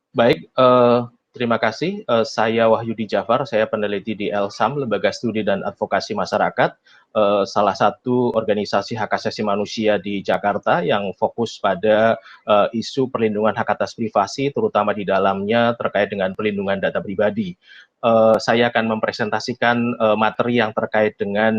Baik, terima kasih. Saya Wahyudi Jafar, saya peneliti di LSAM, Lembaga Studi dan Advokasi Masyarakat, salah satu organisasi hak asasi manusia di Jakarta yang fokus pada isu perlindungan hak atas privasi, terutama di dalamnya terkait dengan perlindungan data pribadi. Saya akan mempresentasikan materi yang terkait dengan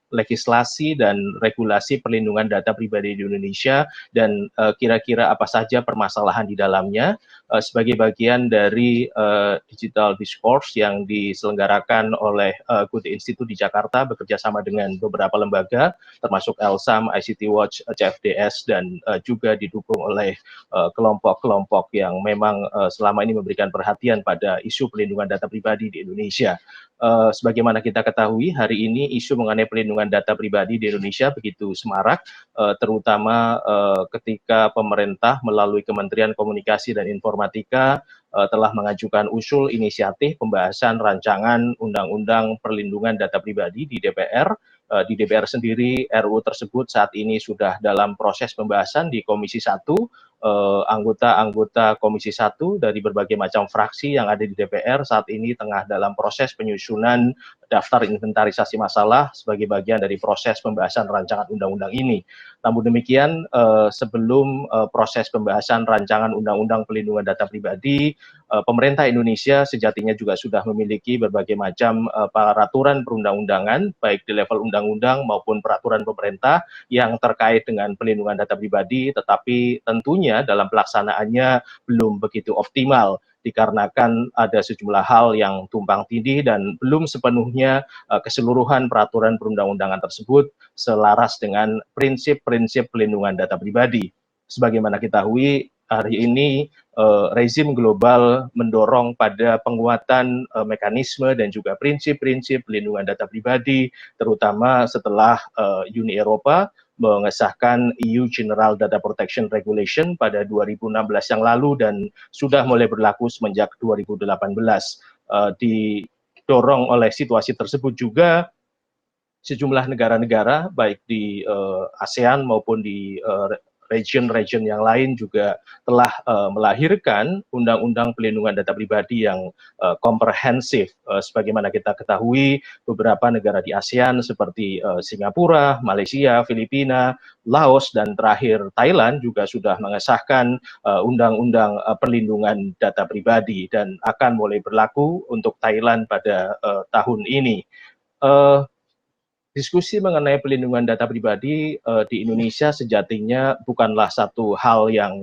legislasi dan regulasi perlindungan data pribadi di Indonesia dan kira-kira apa saja permasalahan di dalamnya sebagai bagian dari digital discourse yang diselenggarakan oleh Good Institute di Jakarta bekerja sama dengan beberapa lembaga termasuk LSAM, ICT Watch, CFDS dan juga didukung oleh kelompok-kelompok yang memang selama ini memberikan perhatian pada isu perlindungan data pribadi di Indonesia. Sebagaimana kita ketahui, hari ini isu mengenai perlindungan data pribadi di Indonesia begitu semarak, terutama ketika pemerintah melalui Kementerian Komunikasi dan Informatika telah mengajukan usul inisiatif pembahasan rancangan Undang-Undang Perlindungan Data Pribadi di DPR. Di DPR sendiri, RUU tersebut saat ini sudah dalam proses pembahasan di Komisi 1. Anggota-anggota Komisi 1 dari berbagai macam fraksi yang ada di DPR saat ini tengah dalam proses penyusunan daftar inventarisasi masalah sebagai bagian dari proses pembahasan rancangan undang-undang ini. Namun demikian, sebelum proses pembahasan rancangan undang-undang perlindungan data pribadi, pemerintah Indonesia sejatinya juga sudah memiliki berbagai macam peraturan perundang-undangan, baik di level undang-undang maupun peraturan pemerintah yang terkait dengan perlindungan data pribadi, tetapi tentunya dalam pelaksanaannya belum begitu optimal dikarenakan ada sejumlah hal yang tumpang tindih dan belum sepenuhnya keseluruhan peraturan perundang-undangan tersebut selaras dengan prinsip-prinsip perlindungan data pribadi. Sebagaimana kita ketahui, hari ini rezim global mendorong pada penguatan mekanisme dan juga prinsip-prinsip perlindungan data pribadi, terutama setelah Uni Eropa mengesahkan EU General Data Protection Regulation pada 2016 yang lalu dan sudah mulai berlaku semenjak 2018. Didorong oleh situasi tersebut juga sejumlah negara-negara baik di ASEAN maupun di region-region yang lain juga telah melahirkan undang-undang perlindungan data pribadi yang komprehensif. Sebagaimana kita ketahui, beberapa negara di ASEAN seperti Singapura, Malaysia, Filipina, Laos, dan terakhir Thailand juga sudah mengesahkan undang-undang perlindungan data pribadi dan akan mulai berlaku untuk Thailand pada tahun ini. Diskusi mengenai perlindungan data pribadi di Indonesia sejatinya bukanlah satu hal yang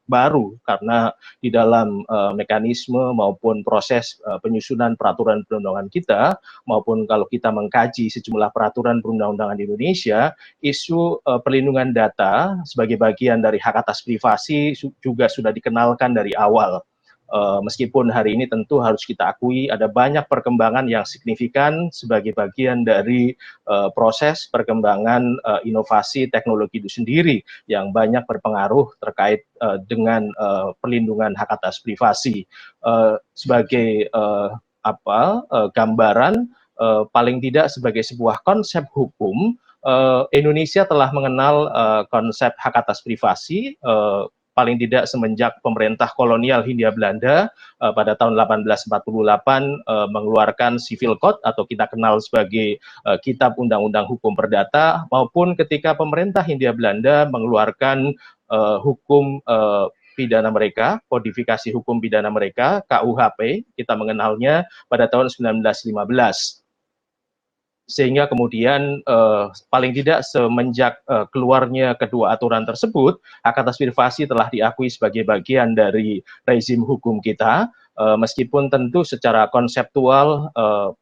baru karena di dalam mekanisme maupun proses penyusunan peraturan perundangan kita maupun kalau kita mengkaji sejumlah peraturan perundang-undangan di Indonesia, isu perlindungan data sebagai bagian dari hak atas privasi juga sudah dikenalkan dari awal. Meskipun hari ini tentu harus kita akui ada banyak perkembangan yang signifikan sebagai bagian dari proses perkembangan inovasi teknologi itu sendiri yang banyak berpengaruh terkait dengan perlindungan hak atas privasi. Sebagai gambaran, paling tidak sebagai sebuah konsep hukum, Indonesia telah mengenal konsep hak atas privasi paling tidak semenjak pemerintah kolonial Hindia Belanda pada tahun 1848 mengeluarkan Civil Code atau kita kenal sebagai Kitab Undang-Undang Hukum Perdata, maupun ketika pemerintah Hindia Belanda mengeluarkan hukum pidana mereka, kodifikasi hukum pidana mereka, KUHP, kita mengenalnya pada tahun 1915. Sehingga kemudian paling tidak semenjak keluarnya kedua aturan tersebut, hak atas privasi telah diakui sebagai bagian dari rezim hukum kita, meskipun tentu secara konseptual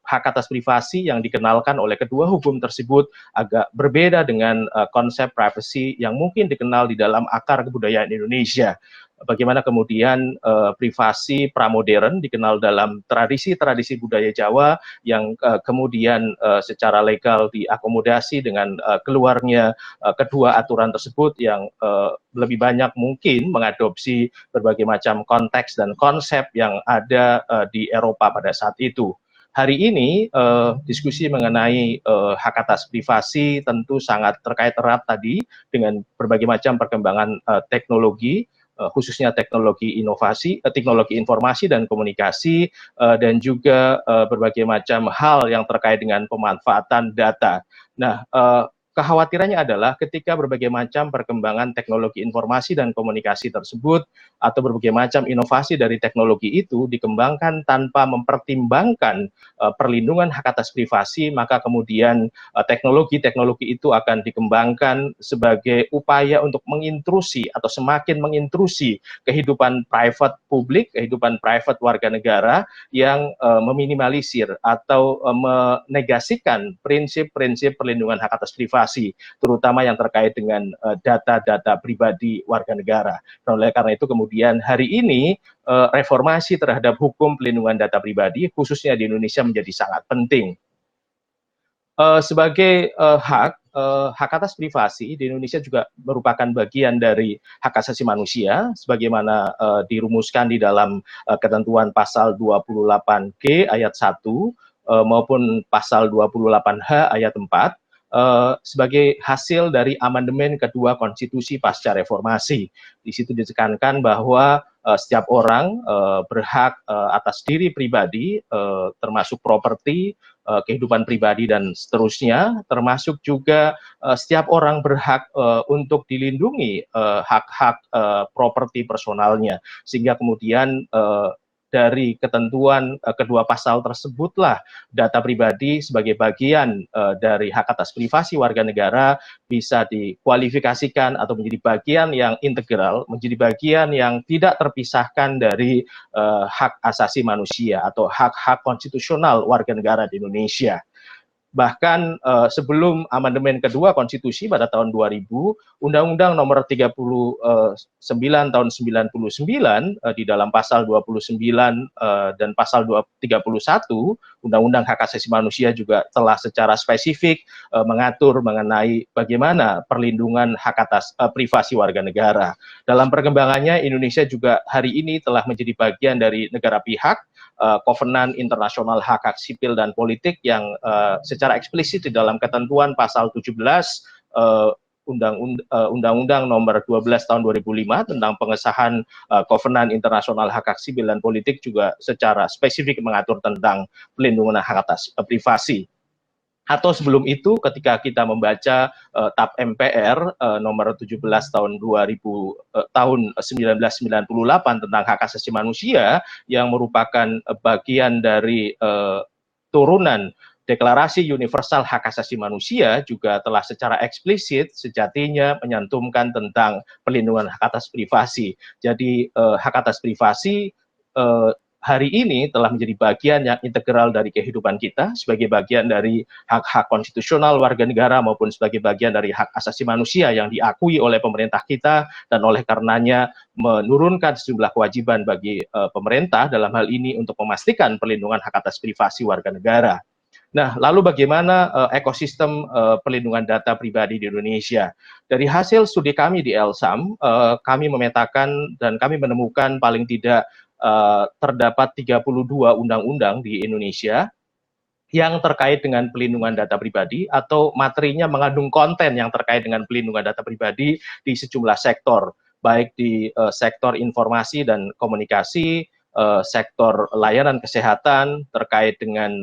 hak atas privasi yang dikenalkan oleh kedua hukum tersebut agak berbeda dengan konsep privacy yang mungkin dikenal di dalam akar kebudayaan Indonesia. Bagaimana kemudian privasi pramodern dikenal dalam tradisi-tradisi budaya Jawa yang kemudian secara legal diakomodasi dengan keluarnya kedua aturan tersebut yang lebih banyak mungkin mengadopsi berbagai macam konteks dan konsep yang ada di Eropa pada saat itu. Hari ini diskusi mengenai hak atas privasi tentu sangat terkait erat tadi dengan berbagai macam perkembangan teknologi. khususnya teknologi inovasi, teknologi informasi dan komunikasi, dan juga berbagai macam hal yang terkait dengan pemanfaatan data. Nah, kekhawatirannya adalah ketika berbagai macam perkembangan teknologi informasi dan komunikasi tersebut atau berbagai macam inovasi dari teknologi itu dikembangkan tanpa mempertimbangkan perlindungan hak atas privasi, maka kemudian teknologi-teknologi itu akan dikembangkan sebagai upaya untuk mengintrusi atau semakin mengintrusi kehidupan private publik, kehidupan private warga negara yang meminimalisir atau menegasikan prinsip-prinsip perlindungan hak atas privasi, terutama yang terkait dengan data-data pribadi warga negara. Dan oleh karena itu kemudian hari ini reformasi terhadap hukum pelindungan data pribadi khususnya di Indonesia menjadi sangat penting. Sebagai hak atas privasi di Indonesia juga merupakan bagian dari hak asasi manusia sebagaimana dirumuskan di dalam ketentuan pasal 28G ayat 1 maupun pasal 28H ayat 4 sebagai hasil dari amandemen kedua konstitusi pasca reformasi. Di situ ditekankan bahwa setiap orang berhak atas diri pribadi, termasuk properti, kehidupan pribadi dan seterusnya, termasuk juga setiap orang berhak untuk dilindungi hak-hak properti personalnya, sehingga kemudian dari ketentuan kedua pasal tersebutlah data pribadi sebagai bagian dari hak atas privasi warga negara bisa dikualifikasikan atau menjadi bagian yang integral, menjadi bagian yang tidak terpisahkan dari hak asasi manusia atau hak-hak konstitusional warga negara di Indonesia. Bahkan sebelum amandemen kedua konstitusi pada tahun 2000, Undang-Undang nomor 39 tahun 99 di dalam pasal 29 dan pasal 31 Undang-Undang Hak Asasi Manusia juga telah secara spesifik mengatur mengenai bagaimana perlindungan hak atas privasi warga negara. Dalam perkembangannya Indonesia juga hari ini telah menjadi bagian dari negara pihak Kovenan Internasional Hak-Hak Sipil dan Politik yang secara eksplisit di dalam ketentuan pasal 17 Undang-Undang nomor 12 tahun 2005 tentang pengesahan Kovenan Internasional Hak-Hak Sipil dan Politik juga secara spesifik mengatur tentang pelindungan hak atas privasi. Atau sebelum itu ketika kita membaca TAP MPR nomor 17 tahun 1998 tentang hak asasi manusia yang merupakan bagian dari turunan Deklarasi Universal Hak Asasi Manusia juga telah secara eksplisit sejatinya menyantumkan tentang perlindungan hak atas privasi. Jadi hak atas privasi hari ini telah menjadi bagian yang integral dari kehidupan kita sebagai bagian dari hak-hak konstitusional warga negara maupun sebagai bagian dari hak asasi manusia yang diakui oleh pemerintah kita dan oleh karenanya menurunkan sejumlah kewajiban bagi pemerintah dalam hal ini untuk memastikan perlindungan hak atas privasi warga negara. Nah, lalu bagaimana ekosistem perlindungan data pribadi di Indonesia? Dari hasil studi kami di Elsam, kami memetakan dan kami menemukan paling tidak terdapat 32 undang-undang di Indonesia yang terkait dengan pelindungan data pribadi atau materinya mengandung konten yang terkait dengan pelindungan data pribadi di sejumlah sektor, baik di sektor informasi dan komunikasi, sektor layanan kesehatan, terkait dengan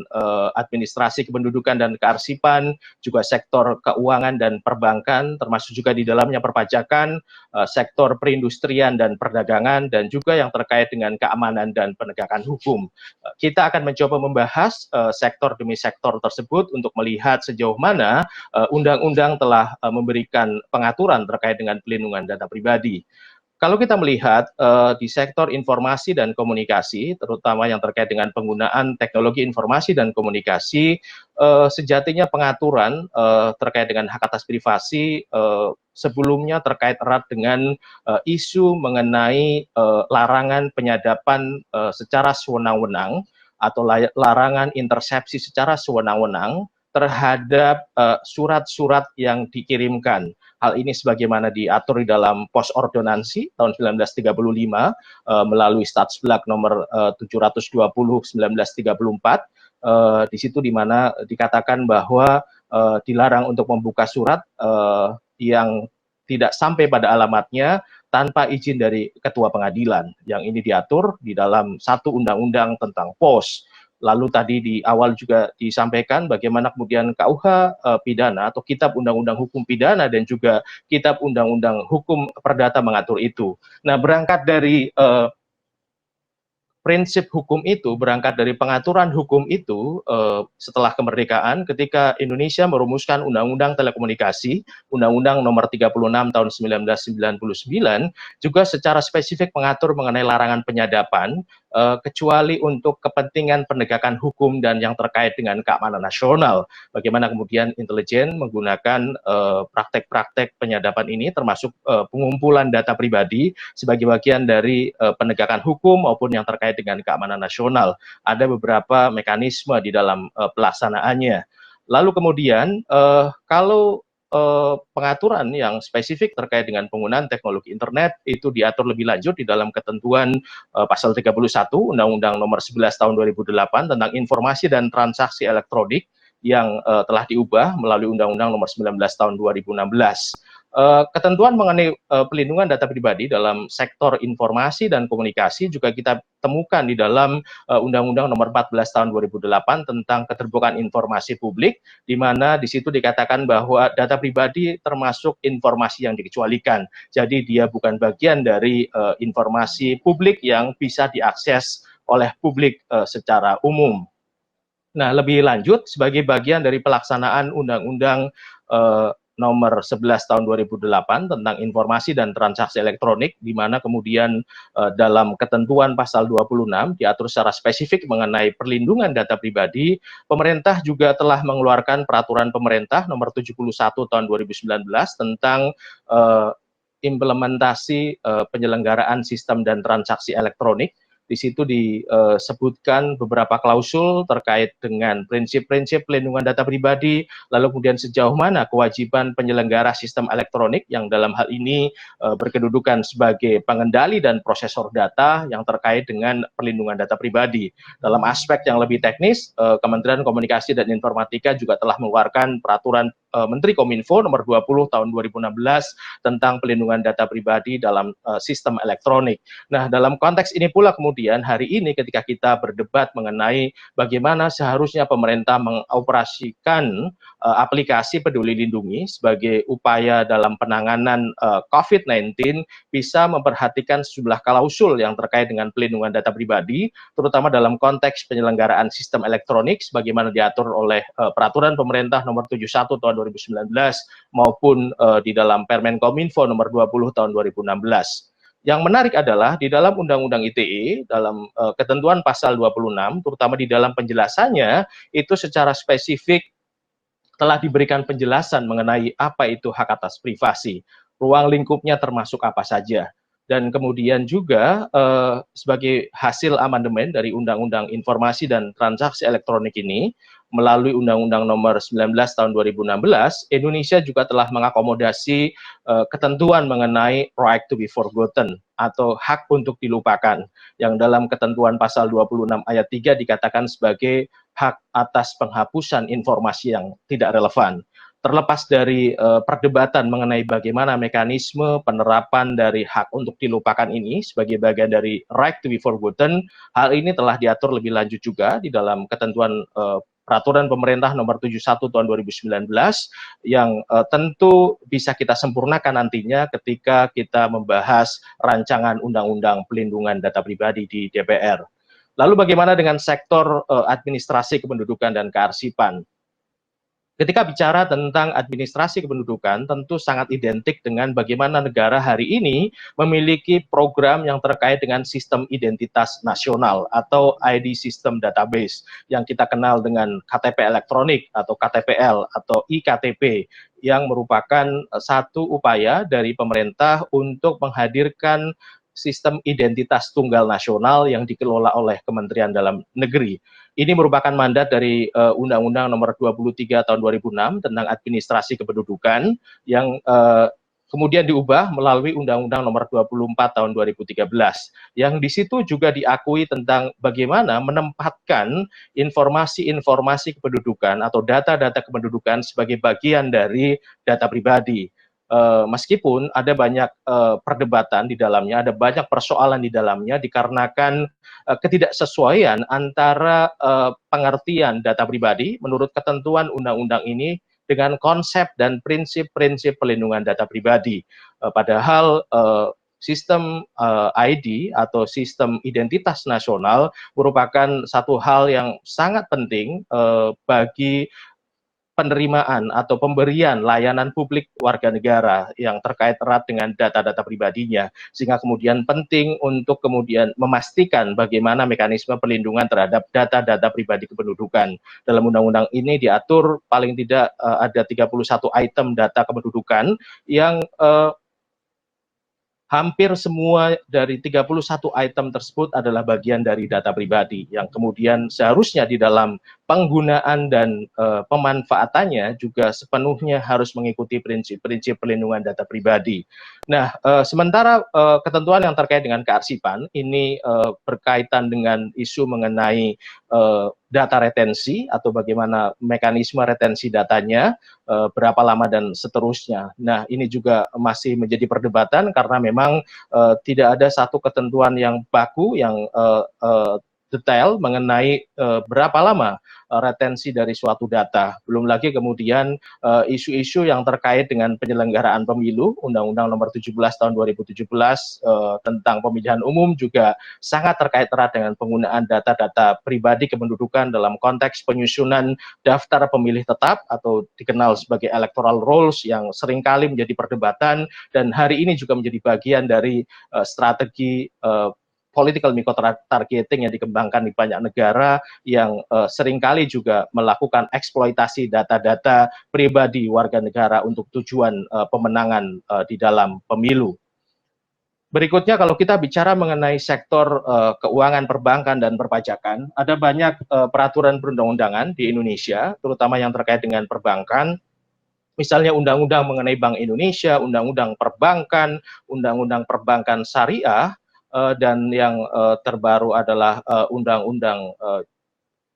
administrasi kependudukan dan kearsipan, juga sektor keuangan dan perbankan, termasuk juga di dalamnya perpajakan, sektor perindustrian dan perdagangan, dan juga yang terkait dengan keamanan dan penegakan hukum. Kita akan mencoba membahas sektor demi sektor tersebut untuk melihat sejauh mana undang-undang telah memberikan pengaturan terkait dengan pelindungan data pribadi. Kalau kita melihat di sektor informasi dan komunikasi, terutama yang terkait dengan penggunaan teknologi informasi dan komunikasi, sejatinya pengaturan terkait dengan hak atas privasi sebelumnya terkait erat dengan isu mengenai larangan penyadapan secara sewenang-wenang atau larangan intersepsi secara sewenang-wenang terhadap surat-surat yang dikirimkan. Hal ini sebagaimana diatur di dalam Pos Ordonansi tahun 1935 melalui Statsblak nomor 720 1934. Di situ di mana dikatakan bahwa dilarang untuk membuka surat yang tidak sampai pada alamatnya tanpa izin dari ketua pengadilan. Yang ini diatur di dalam satu undang-undang tentang pos. Lalu tadi di awal juga disampaikan bagaimana kemudian KUH pidana atau Kitab Undang-Undang Hukum Pidana dan juga Kitab Undang-Undang Hukum Perdata mengatur itu. Nah, berangkat dari prinsip hukum itu, berangkat dari pengaturan hukum itu, setelah kemerdekaan, ketika Indonesia merumuskan Undang-Undang Telekomunikasi, Undang-Undang Nomor 36 Tahun 1999, juga secara spesifik mengatur mengenai larangan penyadapan, kecuali untuk kepentingan penegakan hukum dan yang terkait dengan keamanan nasional. Bagaimana kemudian intelijen menggunakan praktek-praktek penyadapan ini, termasuk pengumpulan data pribadi sebagai bagian dari penegakan hukum maupun yang terkait dengan keamanan nasional. Ada beberapa mekanisme di dalam pelaksanaannya. Lalu kemudian kalau pengaturan yang spesifik terkait dengan penggunaan teknologi internet itu diatur lebih lanjut di dalam ketentuan pasal 31 Undang-Undang Nomor 11 Tahun 2008 tentang informasi dan transaksi elektronik yang telah diubah melalui Undang-Undang Nomor 19 Tahun 2016. Ketentuan mengenai pelindungan data pribadi dalam sektor informasi dan komunikasi juga kita temukan di dalam Undang-Undang Nomor 14 Tahun 2008 tentang keterbukaan informasi publik, di mana di situ dikatakan bahwa data pribadi termasuk informasi yang dikecualikan. Jadi dia bukan bagian dari informasi publik yang bisa diakses oleh publik secara umum. Nah, lebih lanjut sebagai bagian dari pelaksanaan Undang-Undang Nomor 11 Tahun 2008 tentang informasi dan transaksi elektronik, di mana kemudian dalam ketentuan pasal 26 diatur secara spesifik mengenai perlindungan data pribadi. Pemerintah juga telah mengeluarkan peraturan pemerintah nomor 71 tahun 2019 tentang implementasi penyelenggaraan sistem dan transaksi elektronik. Di situ disebutkan beberapa klausul terkait dengan prinsip-prinsip pelindungan data pribadi, lalu kemudian sejauh mana kewajiban penyelenggara sistem elektronik yang dalam hal ini berkedudukan sebagai pengendali dan prosesor data yang terkait dengan perlindungan data pribadi. Dalam aspek yang lebih teknis, Kementerian Komunikasi dan Informatika juga telah mengeluarkan peraturan Menteri Kominfo nomor 20 tahun 2016 tentang pelindungan data pribadi dalam sistem elektronik. Nah, dalam konteks ini pula kemudian hari ini ketika kita berdebat mengenai bagaimana seharusnya pemerintah mengoperasikan aplikasi Peduli Lindungi sebagai upaya dalam penanganan COVID-19 bisa memperhatikan sejumlah klausul yang terkait dengan pelindungan data pribadi, terutama dalam konteks penyelenggaraan sistem elektronik sebagaimana diatur oleh peraturan pemerintah nomor 71 tahun 2019 maupun di dalam Permen Kominfo nomor 20 tahun 2016. Yang menarik adalah di dalam Undang-Undang ITE, dalam ketentuan pasal 26, terutama di dalam penjelasannya, itu secara spesifik telah diberikan penjelasan mengenai apa itu hak atas privasi, ruang lingkupnya termasuk apa saja. Dan kemudian juga sebagai hasil amandemen dari Undang-Undang Informasi dan Transaksi Elektronik ini, melalui Undang-Undang Nomor 19 Tahun 2016, Indonesia juga telah mengakomodasi ketentuan mengenai right to be forgotten atau hak untuk dilupakan, yang dalam ketentuan pasal 26 ayat 3 dikatakan sebagai hak atas penghapusan informasi yang tidak relevan. Terlepas dari perdebatan mengenai bagaimana mekanisme penerapan dari hak untuk dilupakan ini sebagai bagian dari right to be forgotten, hal ini telah diatur lebih lanjut juga di dalam ketentuan peraturan pemerintah nomor 71 tahun 2019 yang tentu bisa kita sempurnakan nantinya ketika kita membahas rancangan undang-undang pelindungan data pribadi di DPR. Lalu bagaimana dengan sektor administrasi kependudukan dan kearsipan? Ketika bicara tentang administrasi kependudukan, tentu sangat identik dengan bagaimana negara hari ini memiliki program yang terkait dengan sistem identitas nasional atau ID System Database yang kita kenal dengan KTP elektronik atau KTPL atau iKTP, yang merupakan satu upaya dari pemerintah untuk menghadirkan sistem identitas tunggal nasional yang dikelola oleh Kementerian Dalam Negeri. Ini merupakan mandat dari Undang-Undang Nomor 23 Tahun 2006 tentang administrasi kependudukan yang kemudian diubah melalui Undang-Undang Nomor 24 Tahun 2013, yang di situ juga diakui tentang bagaimana menempatkan informasi-informasi kependudukan atau data-data kependudukan sebagai bagian dari data pribadi. meskipun ada banyak perdebatan di dalamnya, ada banyak persoalan di dalamnya dikarenakan ketidaksesuaian antara pengertian data pribadi menurut ketentuan undang-undang ini dengan konsep dan prinsip-prinsip pelindungan data pribadi. Padahal sistem ID atau sistem identitas nasional merupakan satu hal yang sangat penting bagi penerimaan atau pemberian layanan publik warga negara yang terkait erat dengan data-data pribadinya, sehingga kemudian penting untuk kemudian memastikan bagaimana mekanisme perlindungan terhadap data-data pribadi kependudukan. Dalam undang-undang ini diatur paling tidak ada 31 item data kependudukan yang hampir semua dari 31 item tersebut adalah bagian dari data pribadi yang kemudian seharusnya di dalam penggunaan dan pemanfaatannya juga sepenuhnya harus mengikuti prinsip-prinsip perlindungan data pribadi. Nah, sementara ketentuan yang terkait dengan kearsipan ini berkaitan dengan isu mengenai data retensi atau bagaimana mekanisme retensi datanya, berapa lama dan seterusnya. Nah, ini juga masih menjadi perdebatan karena memang tidak ada satu ketentuan yang baku yang detail mengenai berapa lama retensi dari suatu data. Belum lagi kemudian isu-isu yang terkait dengan penyelenggaraan pemilu, Undang-Undang Nomor 17 Tahun 2017 tentang pemilihan umum juga sangat terkait erat dengan penggunaan data-data pribadi kependudukan dalam konteks penyusunan daftar pemilih tetap atau dikenal sebagai electoral rolls yang seringkali menjadi perdebatan dan hari ini juga menjadi bagian dari strategi political micro-targeting yang dikembangkan di banyak negara yang seringkali juga melakukan eksploitasi data-data pribadi warga negara untuk tujuan pemenangan di dalam pemilu. Berikutnya kalau kita bicara mengenai sektor keuangan, perbankan, dan perpajakan, ada banyak peraturan perundang-undangan di Indonesia, terutama yang terkait dengan perbankan, misalnya undang-undang mengenai Bank Indonesia, undang-undang perbankan syariah, dan yang terbaru adalah undang-undang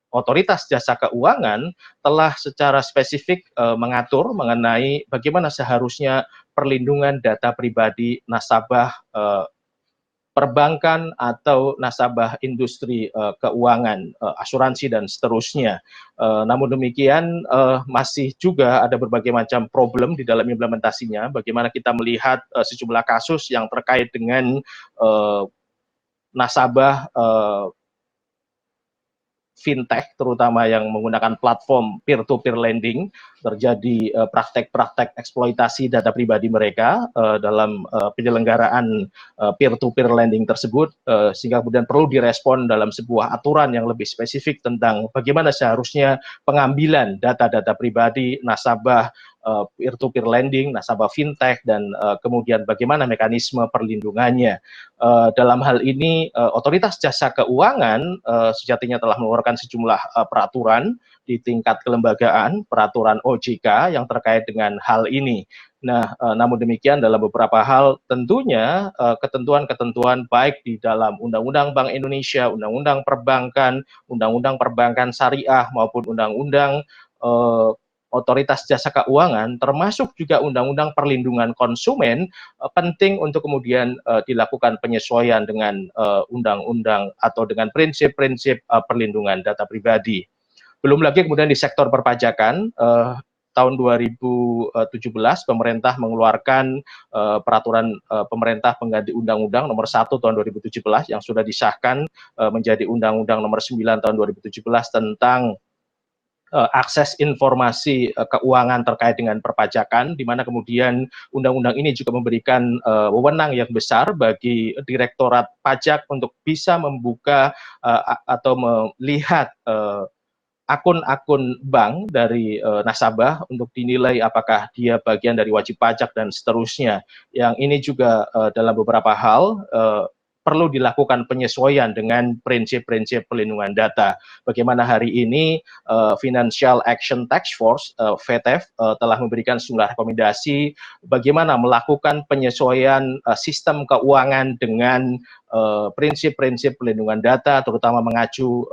Otoritas Jasa Keuangan telah secara spesifik mengatur mengenai bagaimana seharusnya perlindungan data pribadi nasabah perbankan atau nasabah industri keuangan, asuransi dan seterusnya. Namun demikian masih juga ada berbagai macam problem di dalam implementasinya. Bagaimana kita melihat sejumlah kasus yang terkait dengan nasabah fintech, terutama yang menggunakan platform peer-to-peer lending, terjadi praktek-praktek eksploitasi data pribadi mereka dalam penyelenggaraan peer-to-peer lending tersebut, sehingga kemudian perlu direspon dalam sebuah aturan yang lebih spesifik tentang bagaimana seharusnya pengambilan data-data pribadi nasabah peer-to-peer lending, nasabah fintech, dan kemudian bagaimana mekanisme perlindungannya. Dalam hal ini, Otoritas Jasa Keuangan sejatinya telah mengeluarkan sejumlah peraturan di tingkat kelembagaan, peraturan OJK yang terkait dengan hal ini. Nah, namun demikian dalam beberapa hal tentunya ketentuan-ketentuan baik di dalam Undang-Undang Bank Indonesia, Undang-Undang Perbankan Syariah maupun Undang-Undang Otoritas Jasa Keuangan, termasuk juga Undang-Undang Perlindungan Konsumen, penting untuk kemudian dilakukan penyesuaian dengan undang-undang atau dengan prinsip-prinsip perlindungan data pribadi. Belum lagi kemudian di sektor perpajakan, tahun 2017 pemerintah mengeluarkan peraturan pemerintah pengganti Undang-Undang Nomor 1 Tahun 2017 yang sudah disahkan menjadi Undang-Undang Nomor 9 Tahun 2017 tentang akses informasi keuangan terkait dengan perpajakan, di mana kemudian undang-undang ini juga memberikan wewenang yang besar bagi Direktorat Pajak untuk bisa membuka atau melihat akun-akun bank dari nasabah untuk dinilai apakah dia bagian dari wajib pajak dan seterusnya. Yang ini juga dalam beberapa hal perlu dilakukan penyesuaian dengan prinsip-prinsip perlindungan data. Bagaimana hari ini Financial Action Task Force (FATF) telah memberikan sejumlah rekomendasi bagaimana melakukan penyesuaian sistem keuangan dengan prinsip-prinsip perlindungan data, terutama mengacu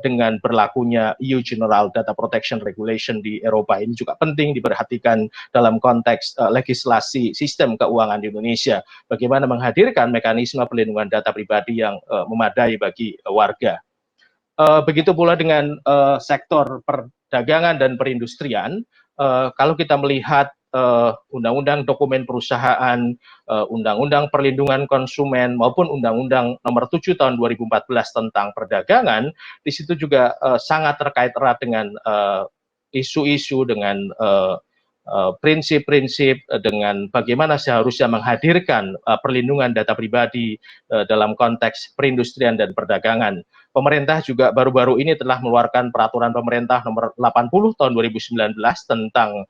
dengan berlakunya EU General Data Protection Regulation di Eropa ini juga penting diperhatikan dalam konteks legislasi sistem keuangan di Indonesia. Bagaimana menghadirkan mekanisme perlindungan data pribadi yang memadai bagi warga. Begitu pula dengan sektor perdagangan dan perindustrian. Kalau kita melihat Undang-Undang Dokumen Perusahaan, Undang-Undang Perlindungan Konsumen maupun Undang-Undang Nomor 7 Tahun 2014 tentang perdagangan, di situ juga sangat terkait erat dengan isu-isu, dengan prinsip-prinsip, dengan bagaimana seharusnya menghadirkan perlindungan data pribadi dalam konteks perindustrian dan perdagangan. Pemerintah juga baru-baru ini telah mengeluarkan peraturan pemerintah nomor 80 tahun 2019 tentang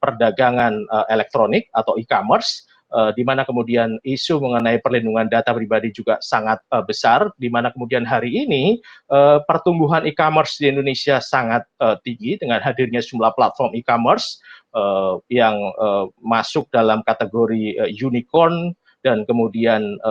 perdagangan elektronik atau e-commerce, di mana kemudian isu mengenai perlindungan data pribadi juga sangat besar, di mana kemudian hari ini pertumbuhan e-commerce di Indonesia sangat tinggi dengan hadirnya sejumlah platform e-commerce yang masuk dalam kategori unicorn, dan kemudian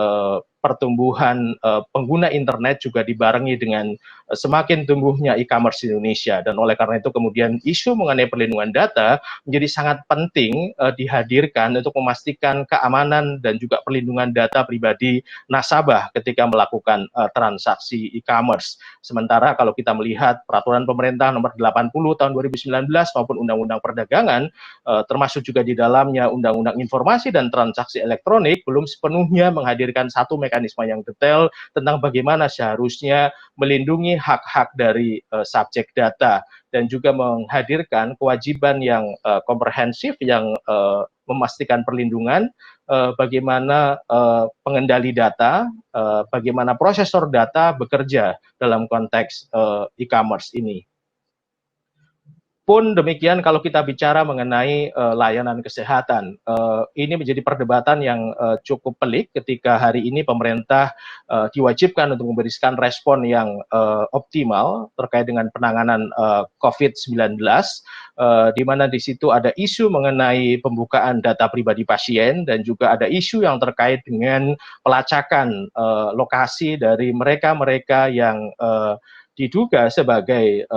pertumbuhan pengguna internet juga dibarengi dengan semakin tumbuhnya e-commerce di Indonesia. Dan oleh karena itu kemudian isu mengenai perlindungan data menjadi sangat penting dihadirkan untuk memastikan keamanan dan juga perlindungan data pribadi nasabah ketika melakukan transaksi e-commerce. Sementara kalau kita melihat peraturan pemerintah nomor 80 tahun 2019 maupun Undang-Undang Perdagangan, termasuk juga di dalamnya Undang-Undang Informasi dan Transaksi Elektronik, belum sepenuhnya menghadirkan satu mekanisme yang detail tentang bagaimana seharusnya melindungi hak-hak dari subjek data, dan juga menghadirkan kewajiban yang komprehensif yang memastikan perlindungan, bagaimana pengendali data, bagaimana prosesor data bekerja dalam konteks e-commerce ini. Pun demikian kalau kita bicara mengenai layanan kesehatan, ini menjadi perdebatan yang cukup pelik ketika hari ini pemerintah diwajibkan untuk memberikan respon yang optimal terkait dengan penanganan COVID-19, di mana di situ ada isu mengenai pembukaan data pribadi pasien dan juga ada isu yang terkait dengan pelacakan lokasi dari mereka-mereka yang diduga sebagai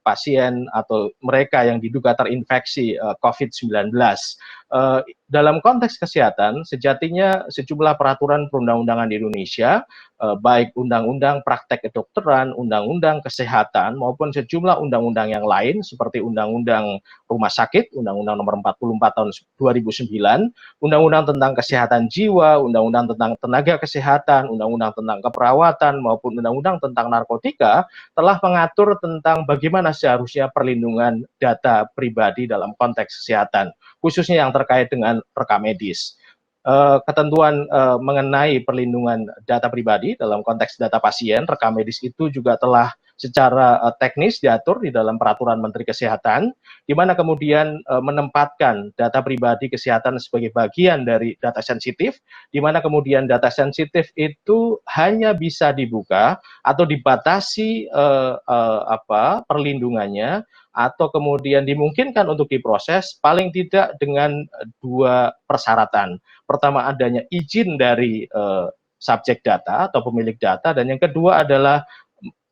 pasien atau mereka yang diduga terinfeksi COVID-19. Dalam konteks kesehatan, sejatinya sejumlah peraturan perundang-undangan di Indonesia, baik undang-undang praktek kedokteran, undang-undang kesehatan, maupun sejumlah undang-undang yang lain seperti undang-undang rumah sakit, undang-undang nomor 44 tahun 2009, undang-undang tentang kesehatan jiwa, undang-undang tentang tenaga kesehatan, undang-undang tentang keperawatan, maupun undang-undang tentang narkotika, telah mengatur tentang bagaimana seharusnya perlindungan data pribadi dalam konteks kesehatan, khususnya yang terkait dengan rekam medis. Ketentuan mengenai perlindungan data pribadi dalam konteks data pasien, rekam medis itu juga telah secara teknis diatur di dalam peraturan Menteri Kesehatan, di mana kemudian menempatkan data pribadi kesehatan sebagai bagian dari data sensitif, di mana kemudian data sensitif itu hanya bisa dibuka atau dibatasi perlindungannya, atau kemudian dimungkinkan untuk diproses paling tidak dengan dua persyaratan. Pertama, adanya izin dari subjek data atau pemilik data, dan yang kedua adalah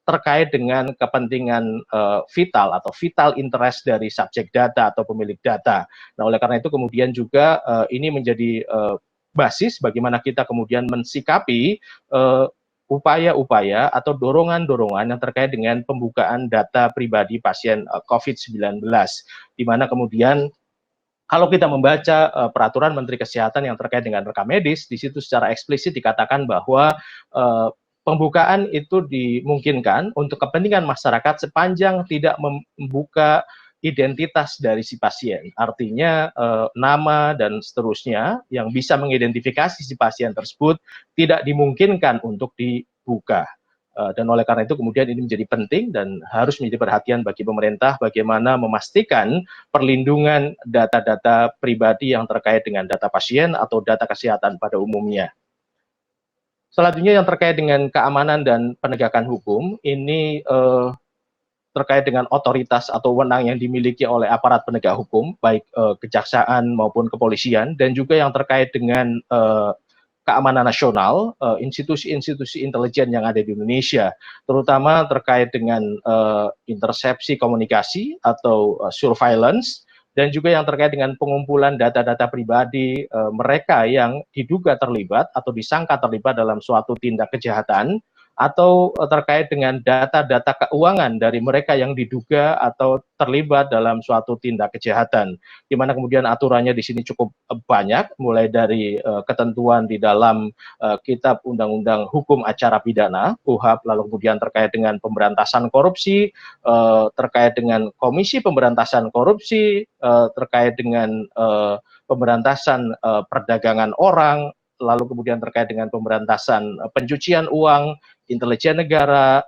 terkait dengan kepentingan vital atau vital interest dari subjek data atau pemilik data. Nah, oleh karena itu kemudian juga ini menjadi basis bagaimana kita kemudian mensikapi upaya-upaya atau dorongan-dorongan yang terkait dengan pembukaan data pribadi pasien COVID-19, di mana kemudian kalau kita membaca peraturan Menteri Kesehatan yang terkait dengan rekam medis, di situ secara eksplisit dikatakan bahwa pembukaan itu dimungkinkan untuk kepentingan masyarakat sepanjang tidak membuka identitas dari si pasien. Artinya nama dan seterusnya yang bisa mengidentifikasi si pasien tersebut tidak dimungkinkan untuk dibuka. Dan oleh karena itu kemudian ini menjadi penting dan harus menjadi perhatian bagi pemerintah bagaimana memastikan perlindungan data-data pribadi yang terkait dengan data pasien atau data kesehatan pada umumnya. Selanjutnya yang terkait dengan keamanan dan penegakan hukum, ini terkait dengan otoritas atau wewenang yang dimiliki oleh aparat penegak hukum, baik kejaksaan maupun kepolisian, dan juga yang terkait dengan keamanan nasional, institusi-institusi intelijen yang ada di Indonesia, terutama terkait dengan intersepsi komunikasi atau surveillance, dan juga yang terkait dengan pengumpulan data-data pribadi mereka yang diduga terlibat atau disangka terlibat dalam suatu tindak kejahatan, atau terkait dengan data-data keuangan dari mereka yang diduga atau terlibat dalam suatu tindak kejahatan, di mana kemudian aturannya di sini cukup banyak, mulai dari ketentuan di dalam Kitab Undang-Undang Hukum Acara Pidana (KUHP), lalu kemudian terkait dengan pemberantasan korupsi, terkait dengan Komisi Pemberantasan Korupsi, terkait dengan pemberantasan perdagangan orang, lalu kemudian terkait dengan pemberantasan pencucian uang, intelijen negara,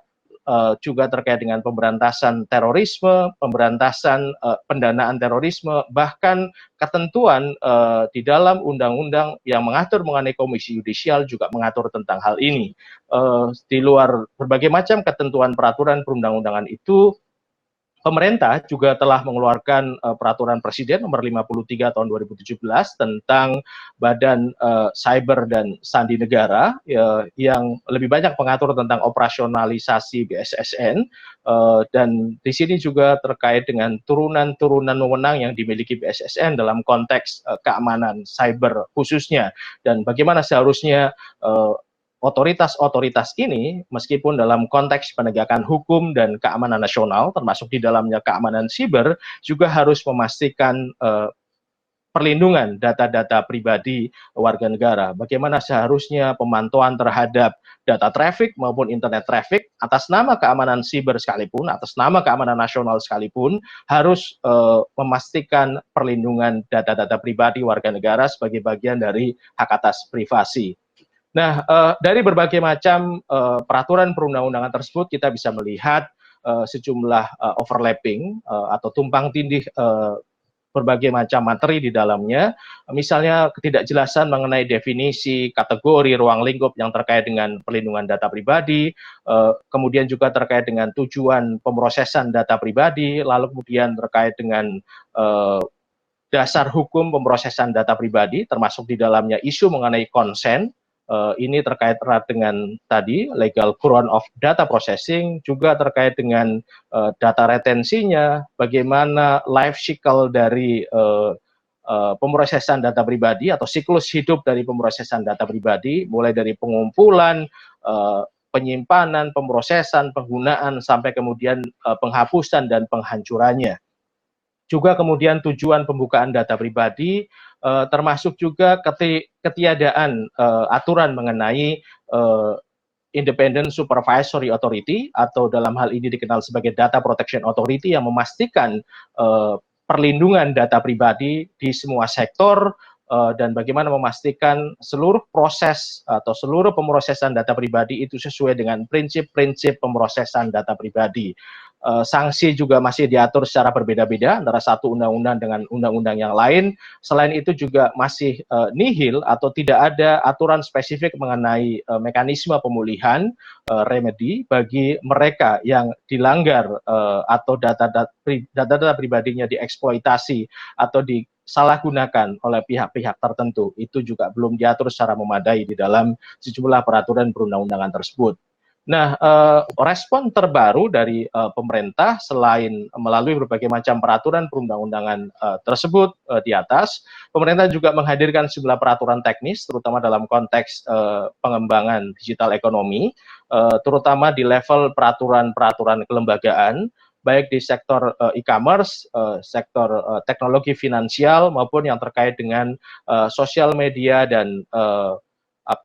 juga terkait dengan pemberantasan terorisme, pemberantasan pendanaan terorisme, bahkan ketentuan di dalam undang-undang yang mengatur mengenai komisi yudisial juga mengatur tentang hal ini. Di luar berbagai macam ketentuan peraturan perundang-undangan itu, pemerintah juga telah mengeluarkan peraturan Presiden nomor 53 tahun 2017 tentang Badan Cyber dan Sandi Negara, yang lebih banyak mengatur tentang operasionalisasi BSSN, dan di sini juga terkait dengan turunan-turunan wewenang yang dimiliki BSSN dalam konteks keamanan cyber khususnya, dan bagaimana seharusnya otoritas-otoritas ini, meskipun dalam konteks penegakan hukum dan keamanan nasional, termasuk di dalamnya keamanan siber, juga harus memastikan perlindungan data-data pribadi warga negara. Bagaimana seharusnya pemantauan terhadap data traffic maupun internet traffic atas nama keamanan siber sekalipun, atas nama keamanan nasional sekalipun, harus memastikan perlindungan data-data pribadi warga negara sebagai bagian dari hak atas privasi. Nah, dari berbagai macam peraturan perundang-undangan tersebut, kita bisa melihat sejumlah overlapping atau tumpang tindih berbagai macam materi di dalamnya. Misalnya ketidakjelasan mengenai definisi, kategori, ruang lingkup yang terkait dengan perlindungan data pribadi, kemudian juga terkait dengan tujuan pemrosesan data pribadi, lalu kemudian terkait dengan dasar hukum pemrosesan data pribadi, termasuk di dalamnya isu mengenai konsen. Ini terkait erat dengan tadi legal ground of data processing, juga terkait dengan data retensinya, bagaimana life cycle dari pemrosesan data pribadi atau siklus hidup dari pemrosesan data pribadi, mulai dari pengumpulan, penyimpanan, pemrosesan, penggunaan, sampai kemudian penghapusan dan penghancurannya. Juga kemudian tujuan pembukaan data pribadi, termasuk juga ketiadaan aturan mengenai Independent Supervisory Authority, atau dalam hal ini dikenal sebagai Data Protection Authority, yang memastikan perlindungan data pribadi di semua sektor, dan bagaimana memastikan seluruh proses atau seluruh pemrosesan data pribadi itu sesuai dengan prinsip-prinsip pemrosesan data pribadi. Sanksi juga masih diatur secara berbeda-beda antara satu undang-undang dengan undang-undang yang lain. Selain itu juga masih nihil atau tidak ada aturan spesifik mengenai mekanisme pemulihan remedi bagi mereka yang dilanggar atau data-data pribadinya dieksploitasi atau disalahgunakan oleh pihak-pihak tertentu. Itu juga belum diatur secara memadai di dalam sejumlah peraturan perundang-undangan tersebut. Nah, respon terbaru dari pemerintah selain melalui berbagai macam peraturan perundang-undangan tersebut di atas, pemerintah juga menghadirkan sejumlah peraturan teknis, terutama dalam konteks pengembangan digital ekonomi, terutama di level peraturan-peraturan kelembagaan, baik di sektor e-commerce, sektor teknologi finansial, maupun yang terkait dengan sosial media dan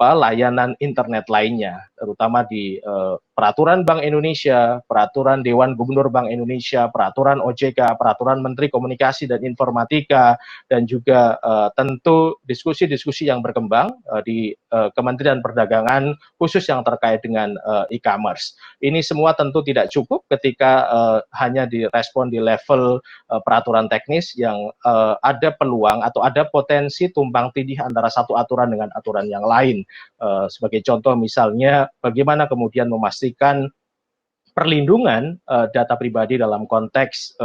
layanan internet lainnya, terutama di peraturan Bank Indonesia, peraturan Dewan Gubernur Bank Indonesia, peraturan OJK, peraturan Menteri Komunikasi dan Informatika, dan juga tentu diskusi-diskusi yang berkembang di Kementerian Perdagangan, khusus yang terkait dengan e-commerce. Ini semua tentu tidak cukup ketika hanya direspon di level peraturan teknis yang ada peluang atau ada potensi tumpang tindih antara satu aturan dengan aturan yang lain. Sebagai contoh misalnya, bagaimana kemudian memastikan perlindungan data pribadi dalam konteks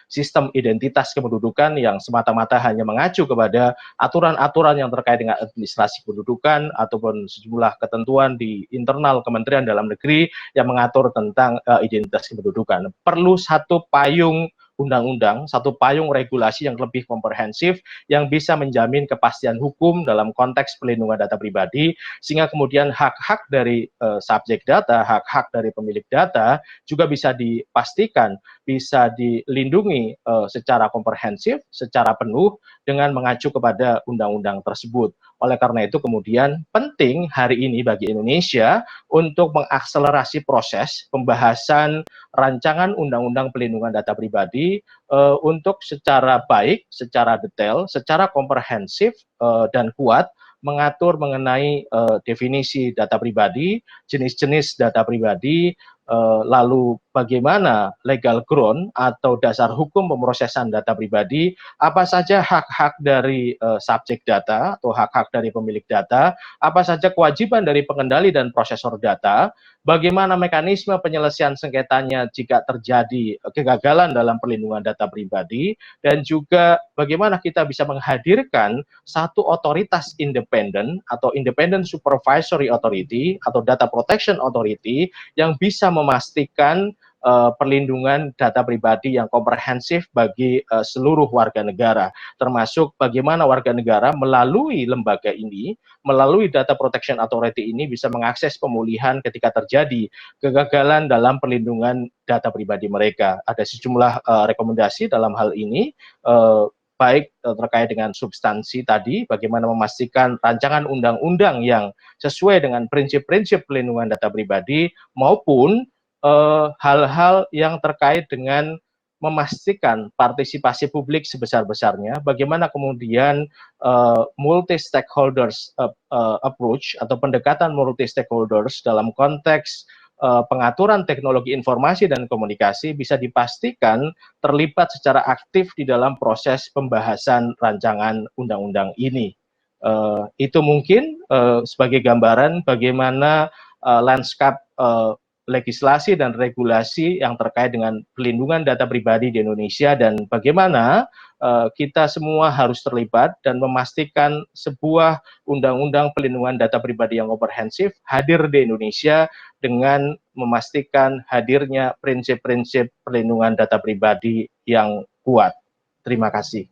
sistem identitas kependudukan yang semata-mata hanya mengacu kepada aturan-aturan yang terkait dengan administrasi kependudukan ataupun sejumlah ketentuan di internal Kementerian Dalam Negeri yang mengatur tentang identitas kependudukan. Perlu satu payung undang-undang, satu payung regulasi yang lebih komprehensif yang bisa menjamin kepastian hukum dalam konteks pelindungan data pribadi, sehingga kemudian hak-hak dari subjek data, hak-hak dari pemilik data juga bisa dipastikan, bisa dilindungi secara komprehensif, secara penuh dengan mengacu kepada undang-undang tersebut. Oleh karena itu kemudian penting hari ini bagi Indonesia untuk mengakselerasi proses pembahasan rancangan undang-undang pelindungan data pribadi untuk secara baik, secara detail, secara komprehensif dan kuat mengatur mengenai definisi data pribadi, jenis-jenis data pribadi, lalu bagaimana legal ground atau dasar hukum pemrosesan data pribadi, apa saja hak-hak dari subjek data atau hak-hak dari pemilik data, apa saja kewajiban dari pengendali dan prosesor data, bagaimana mekanisme penyelesaian sengketanya jika terjadi kegagalan dalam perlindungan data pribadi, dan juga bagaimana kita bisa menghadirkan satu otoritas independen atau independent supervisory authority atau data protection authority yang bisa memastikan perlindungan data pribadi yang komprehensif bagi seluruh warga negara, termasuk bagaimana warga negara melalui lembaga ini, melalui data protection authority ini bisa mengakses pemulihan ketika terjadi kegagalan dalam perlindungan data pribadi mereka. Ada sejumlah rekomendasi dalam hal ini, baik terkait dengan substansi tadi, bagaimana memastikan rancangan undang-undang yang sesuai dengan prinsip-prinsip pelindungan data pribadi, maupun hal-hal yang terkait dengan memastikan partisipasi publik sebesar-besarnya, bagaimana kemudian multi-stakeholders approach atau pendekatan multi-stakeholders dalam konteks pengaturan teknologi informasi dan komunikasi bisa dipastikan terlibat secara aktif di dalam proses pembahasan rancangan undang-undang ini. Itu mungkin sebagai gambaran bagaimana lanskap legislasi dan regulasi yang terkait dengan pelindungan data pribadi di Indonesia, dan bagaimana kita semua harus terlibat dan memastikan sebuah undang-undang pelindungan data pribadi yang komprehensif hadir di Indonesia dengan memastikan hadirnya prinsip-prinsip perlindungan data pribadi yang kuat. Terima kasih.